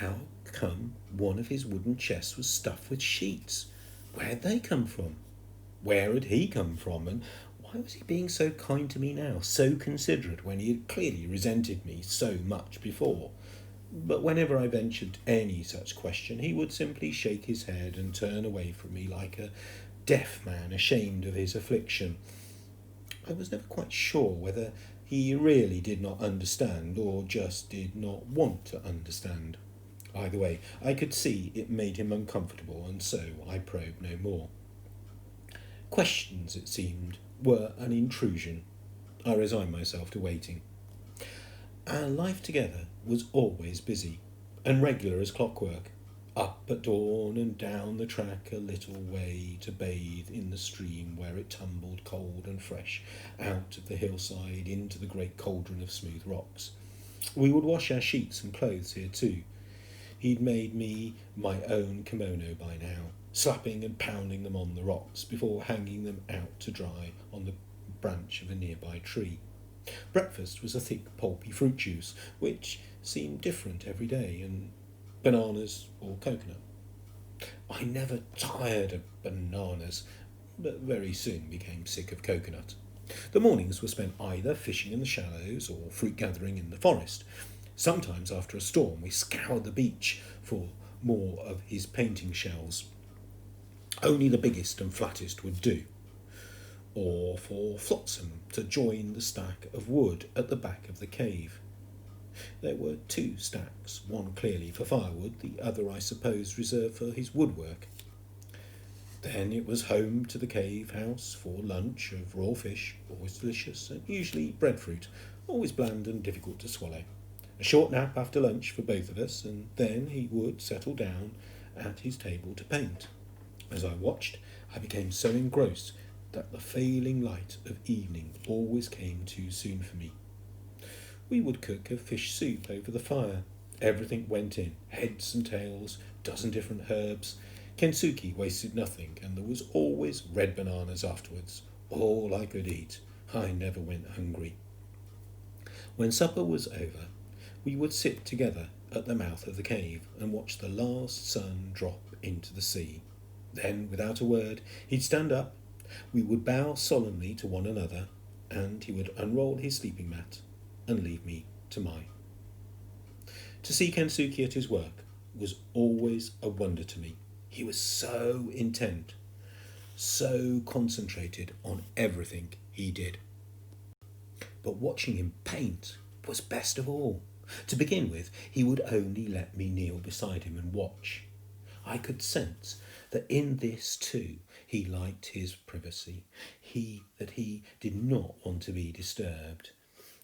how come one of his wooden chests was stuffed with sheets? Where'd they come from? Where had he come from? And why was he being so kind to me now, so considerate, when he had clearly resented me so much before? But whenever I ventured any such question, he would simply shake his head and turn away from me like a deaf man ashamed of his affliction. I was never quite sure whether he really did not understand or just did not want to understand. Either way, I could see it made him uncomfortable, and so I probed no more. Questions, it seemed, were an intrusion. I resigned myself to waiting. Our life together was always busy and regular as clockwork. Up at dawn and down the track a little way to bathe in the stream where it tumbled cold and fresh out of the hillside into the great cauldron of smooth rocks. We would wash our sheets and clothes here too. He'd made me my own kimono by now, slapping and pounding them on the rocks before hanging them out to dry on the branch of a nearby tree. Breakfast was a thick pulpy fruit juice, which seemed different every day, and bananas or coconut. I never tired of bananas, but very soon became sick of coconut. The mornings were spent either fishing in the shallows or fruit gathering in the forest. Sometimes after a storm we scoured the beach for more of his painting shells. Only the biggest and flattest would do. Or for Flotsam to join the stack of wood at the back of the cave. There were two stacks, one clearly for firewood, the other I suppose reserved for his woodwork. Then it was home to the cave house for lunch of raw fish, always delicious, and usually breadfruit, always bland and difficult to swallow. A short nap after lunch for both of us, and then he would settle down at his table to paint. As I watched, I became so engrossed that the failing light of evening always came too soon for me. We would cook a fish soup over the fire. Everything went in, heads and tails, dozen different herbs. Kensuke wasted nothing, and there was always red bananas afterwards, all I could eat. I never went hungry. When supper was over, we would sit together at the mouth of the cave and watch the last sun drop into the sea. Then, without a word, he'd stand up. We would bow solemnly to one another, and he would unroll his sleeping mat and leave me to mine. To see Kensuke at his work was always a wonder to me. He was so intent, so concentrated on everything he did. But watching him paint was best of all. To begin with, he would only let me kneel beside him and watch. I could sense that in this too he liked his privacy, that he did not want to be disturbed.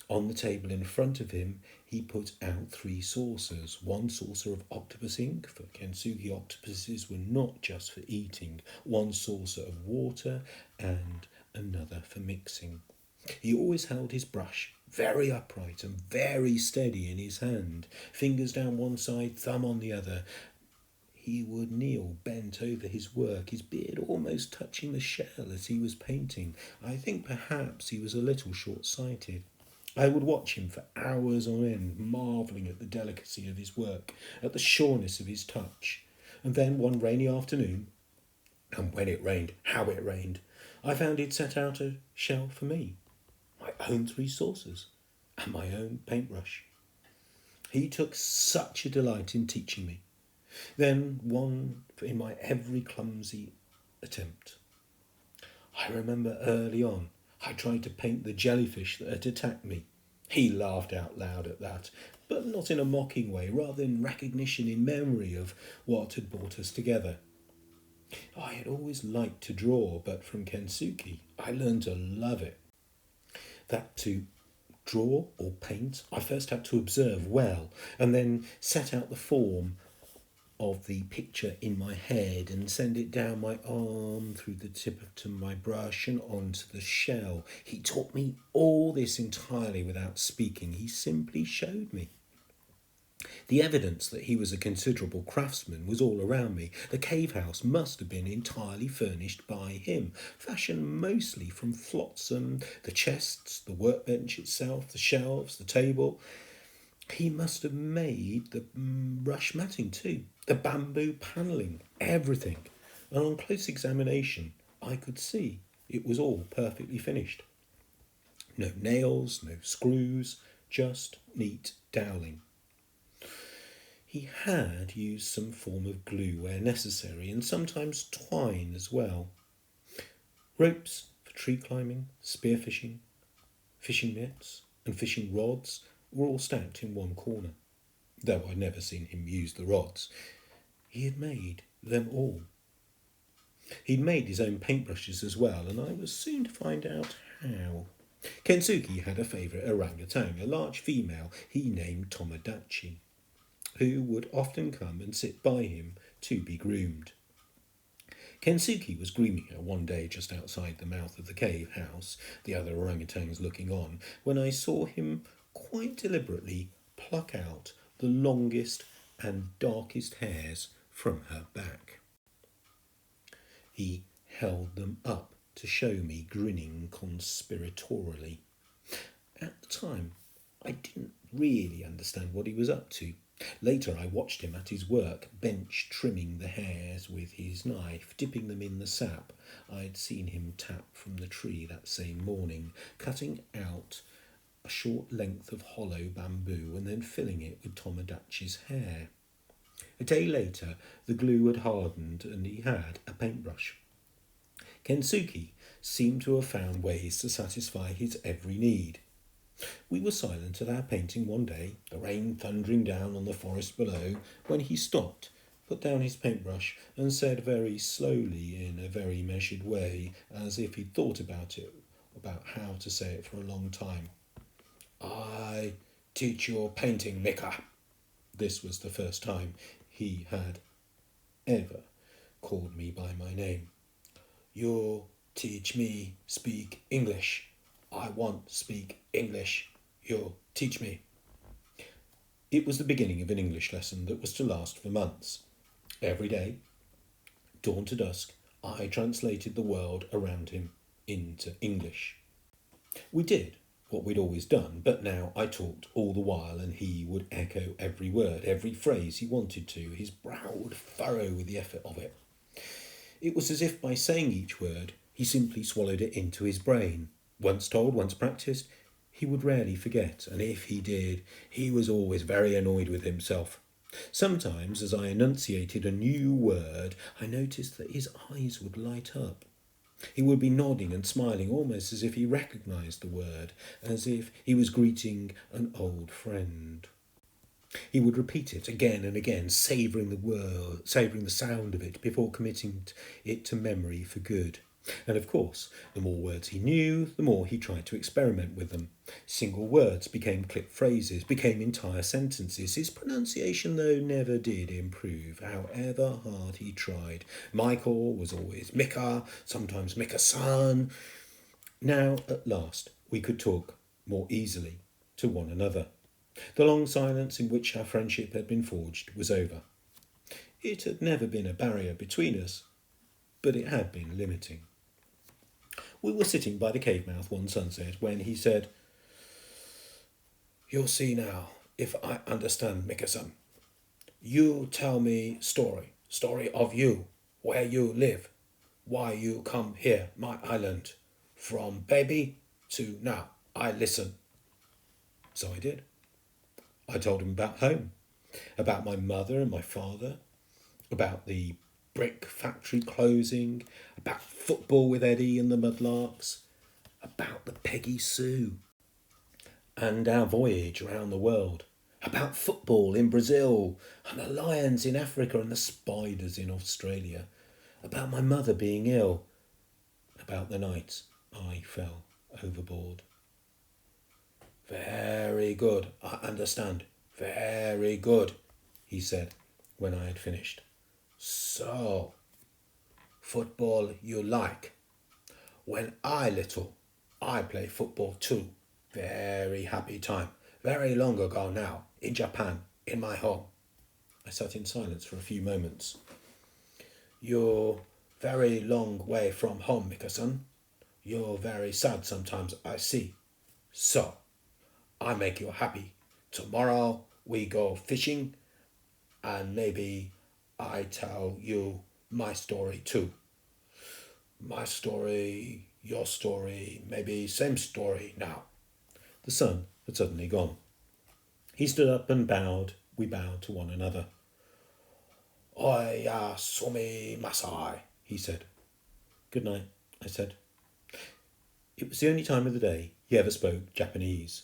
On the table in front of him he put out 3 saucers, one saucer of octopus ink, for Kensuke octopuses were not just for eating, one saucer of water and another for mixing. He always held his brush very upright and very steady in his hand, fingers down one side, thumb on the other. He would kneel bent over his work, his beard almost touching the shell as he was painting. I think perhaps he was a little short-sighted. I would watch him for hours on end, marvelling at the delicacy of his work, at the sureness of his touch. And then one rainy afternoon, and when it rained, how it rained, I found he'd set out a shell for me, my own 3 saucers, and my own paintbrush. He took such a delight in teaching me. Then one in my every clumsy attempt. I remember early on I tried to paint the jellyfish that had attacked me. He laughed out loud at that, but not in a mocking way, rather in recognition, in memory of what had brought us together. I had always liked to draw, but from Kensuke I learned to love it. That to draw or paint, I first had to observe well, and then set out the form of the picture in my head and send it down my arm through the tip to my brush and onto the shell. He taught me all this entirely without speaking. He simply showed me. The evidence that he was a considerable craftsman was all around me. The cave house must have been entirely furnished by him, fashioned mostly from flotsam, the chests, the workbench itself, the shelves, the table. He must have made the rush matting too, the bamboo panelling, everything. And on close examination, I could see it was all perfectly finished. No nails, no screws, just neat doweling. He had used some form of glue where necessary, and sometimes twine as well. Ropes for tree climbing, spearfishing, fishing nets, and fishing rods were all stacked in one corner, though I'd never seen him use the rods. He had made them all. He'd made his own paintbrushes as well, and I was soon to find out how. Kensuke had a favourite orangutan, a large female he named Tomodachi, who would often come and sit by him to be groomed. Kensuke was grooming her one day just outside the mouth of the cave house, the other orangutans looking on, when I saw him quite deliberately pluck out the longest and darkest hairs from her back. He held them up to show me, grinning conspiratorially. At the time, I didn't really understand what he was up to. Later, I watched him at his work bench, trimming the hairs with his knife, dipping them in the sap I'd seen him tap from the tree that same morning, cutting out a short length of hollow bamboo and then filling it with Tomodachi's hair. A day later, the glue had hardened and he had a paintbrush. Kensuke seemed to have found ways to satisfy his every need. We were silent at our painting one day, the rain thundering down on the forest below, when he stopped, put down his paintbrush, and said very slowly, in a very measured way, as if he'd thought about how to say it for a long time, "I teach you painting, Mika." This was the first time he had ever called me by my name. "You teach me speak English. I want speak English. You teach me." It was the beginning of an English lesson that was to last for months. Every day, dawn to dusk, I translated the world around him into English. We did what we'd always done, but now I talked all the while and he would echo every word, every phrase he wanted to, his brow would furrow with the effort of it. It was as if by saying each word, he simply swallowed it into his brain. Once told, once practised, he would rarely forget, and if he did, he was always very annoyed with himself. Sometimes, as I enunciated a new word, I noticed that his eyes would light up. He would be nodding and smiling almost as if he recognised the word, as if he was greeting an old friend. He would repeat it again and again, savouring the sound of it before committing it to memory for good. And of course, the more words he knew, the more he tried to experiment with them. Single words became clipped phrases, became entire sentences. His pronunciation, though, never did improve, however hard he tried. Michael was always Mika, sometimes Mika-san. Now, at last, we could talk more easily to one another. The long silence in which our friendship had been forged was over. It had never been a barrier between us, but it had been limiting. We were sitting by the cave mouth one sunset when he said, "You'll see now if I understand Mika-san. You tell me story of you, where you live, why you come here, my island, from baby to now. I listen." So I did. I told him about home, about my mother and my father, about the brick factory closing, about football with Eddie and the Mudlarks, about the Peggy Sue, and our voyage around the world, about football in Brazil, and the lions in Africa and the spiders in Australia, about my mother being ill, about the night I fell overboard. "Very good, I understand. Very good," he said when I had finished. "So, football you like. When I little, I play football too. Very happy time. Very long ago now, in Japan, in my home." I sat in silence for a few moments. "You're very long way from home, Mika-san. You're very sad sometimes, I see. So, I make you happy Tomorrow we go fishing, and maybe I tell you my story too. My story, your story, maybe same story now. The sun had suddenly gone. He stood up and bowed. We bowed to one another. Oya sumi masai, he said. Good night, I said. It was the only time of the day he ever spoke Japanese,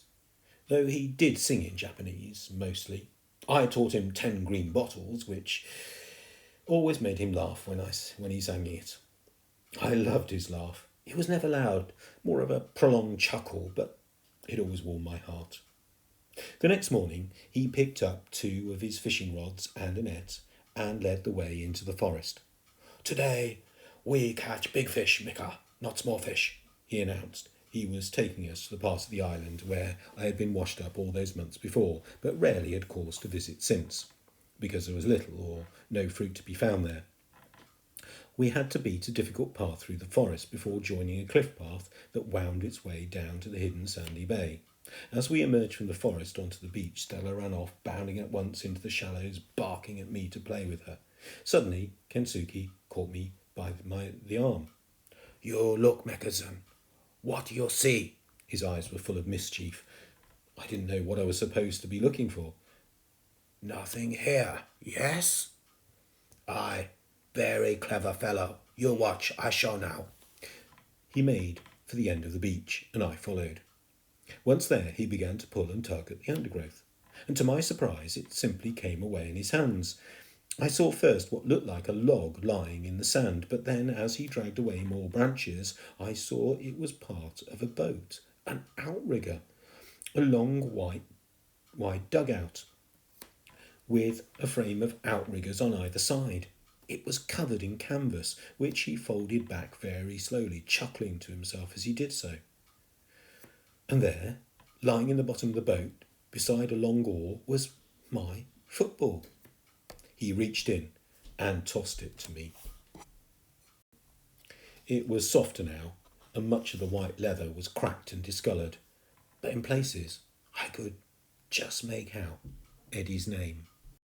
though he did sing in Japanese, mostly. I had taught him 10 green bottles, which always made him laugh when he sang it. I loved his laugh. It was never loud, more of a prolonged chuckle, but it always warmed my heart. The next morning he picked up 2 of his fishing rods and a net and led the way into the forest. Today we catch big fish, Mika, not small fish, he announced. He was taking us to the part of the island where I had been washed up all those months before, but rarely had cause to visit since, because there was little or no fruit to be found there. We had to beat a difficult path through the forest before joining a cliff path that wound its way down to the hidden sandy bay. As we emerged from the forest onto the beach, Stella ran off, bounding at once into the shallows, barking at me to play with her. Suddenly, Kensuke caught me by the arm. You look, Mekazan. What do you see? His eyes were full of mischief. I didn't know what I was supposed to be looking for. Nothing here, yes? Aye, very clever fellow. You watch, I show now. He made for the end of the beach, and I followed. Once there, he began to pull and tug at the undergrowth, and to my surprise it simply came away in his hands. I saw first what looked like a log lying in the sand, but then as he dragged away more branches, I saw it was part of a boat, an outrigger, a long wide dugout, with a frame of outriggers on either side. It was covered in canvas, which he folded back very slowly, chuckling to himself as he did so. And there, lying in the bottom of the boat, beside a long oar, was my football. He reached in and tossed it to me. It was softer now, and much of the white leather was cracked and discoloured, but in places I could just make out Eddie's name.